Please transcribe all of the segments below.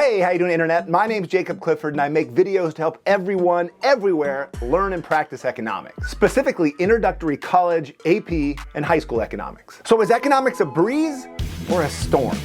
Hey, how you doing, Internet? My name's Jacob Clifford, and I make videos to help everyone, everywhere, learn and practice economics. Specifically, introductory college, AP, and high school economics. So is economics a breeze or a storm?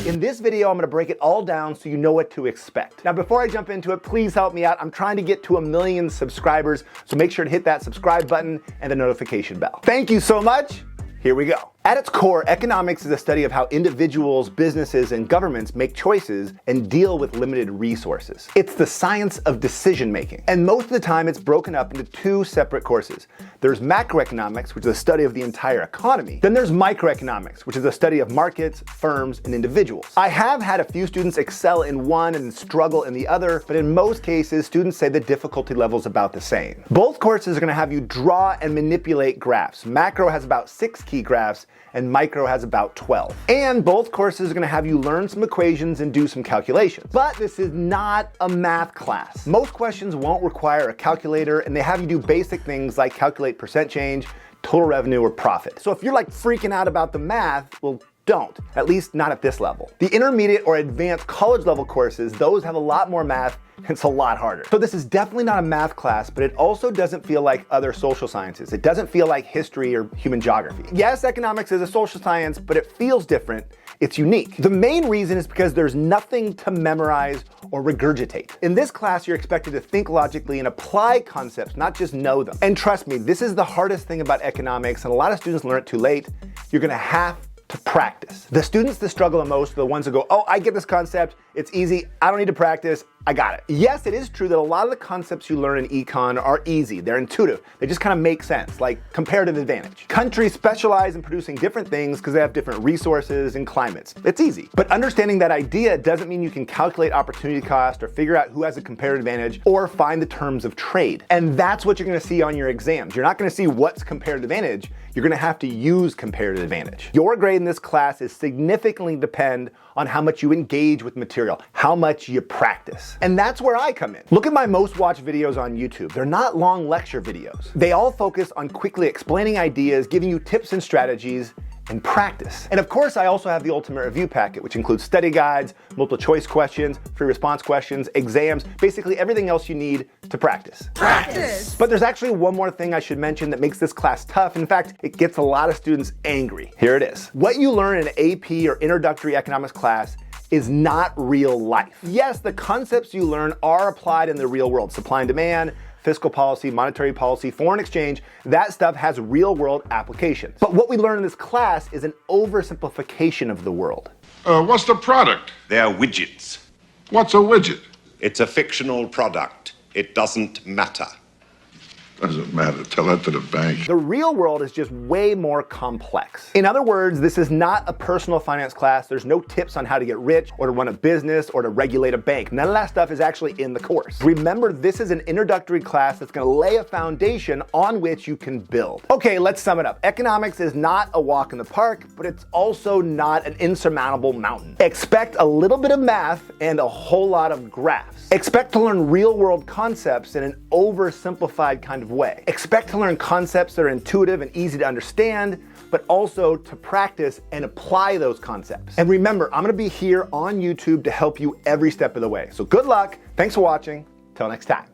In this video, I'm gonna break it all down so you know what to expect. Now, before I jump into it, please help me out. I'm trying to get to 1 million subscribers, so make sure to hit that subscribe button and the notification bell. Thank you so much. Here we go. At its core, economics is a study of how individuals, businesses, and governments make choices and deal with limited resources. It's the science of decision making. And most of the time, it's broken up into two separate courses. There's macroeconomics, which is a study of the entire economy. Then there's microeconomics, which is a study of markets, firms, and individuals. I have had a few students excel in one and struggle in the other, but in most cases, students say the difficulty level is about the same. Both courses are gonna have you draw and manipulate graphs. Macro has about 6 key graphs, and micro has about 12. And both courses are gonna have you learn some equations and do some calculations. But this is not a math class. Most questions won't require a calculator, and they have you do basic things like calculate percent change, total revenue, or profit. So if you're like freaking out about the math, well, don't, at least not at this level. The intermediate or advanced college level courses, those have a lot more math, and it's a lot harder. So this is definitely not a math class, but it also doesn't feel like other social sciences. It doesn't feel like history or human geography. Yes, economics is a social science, but it feels different. It's unique. The main reason is because there's nothing to memorize or regurgitate. In this class, you're expected to think logically and apply concepts, not just know them. And trust me, this is the hardest thing about economics, and a lot of students learn it too late. You're gonna have to practice. The students that struggle the most are the ones that go, oh, I get this concept, it's easy, I don't need to practice, I got it. Yes, it is true that a lot of the concepts you learn in econ are easy, they're intuitive, they just kind of make sense, like comparative advantage. Countries specialize in producing different things because they have different resources and climates. It's easy. But understanding that idea doesn't mean you can calculate opportunity cost or figure out who has a comparative advantage or find the terms of trade. And that's what you're gonna see on your exams. You're not gonna see what's comparative advantage, you're gonna have to use comparative advantage. Your grade in this class is significantly depend on how much you engage with material, how much you practice. And that's where I come in. Look at my most watched videos on YouTube. They're not long lecture videos. They all focus on quickly explaining ideas, giving you tips and strategies, and practice. And of course, I also have the ultimate review packet, which includes study guides, multiple choice questions, free response questions, exams, basically everything else you need to practice. Practice! But there's actually one more thing I should mention that makes this class tough. In fact, it gets a lot of students angry. Here it is. What you learn in an AP or introductory economics class is not real life. Yes, the concepts you learn are applied in the real world. Supply and demand, fiscal policy, monetary policy, foreign exchange, that stuff has real world applications. But what we learn in this class is an oversimplification of the world. What's the product? They're widgets. What's a widget? It's a fictional product. It doesn't matter. Doesn't matter. Tell that to the bank. The real world is just way more complex. In other words, this is not a personal finance class. There's no tips on how to get rich or to run a business or to regulate a bank. None of that stuff is actually in the course. Remember, this is an introductory class that's gonna lay a foundation on which you can build. Okay, let's sum it up. Economics is not a walk in the park, but it's also not an insurmountable mountain. Expect a little bit of math and a whole lot of graphs. Expect to learn real world concepts in an oversimplified kind of way. Expect to learn concepts that are intuitive and easy to understand, but also to practice and apply those concepts. And remember, I'm gonna be here on YouTube to help you every step of the way. So good luck, thanks for watching, till next time.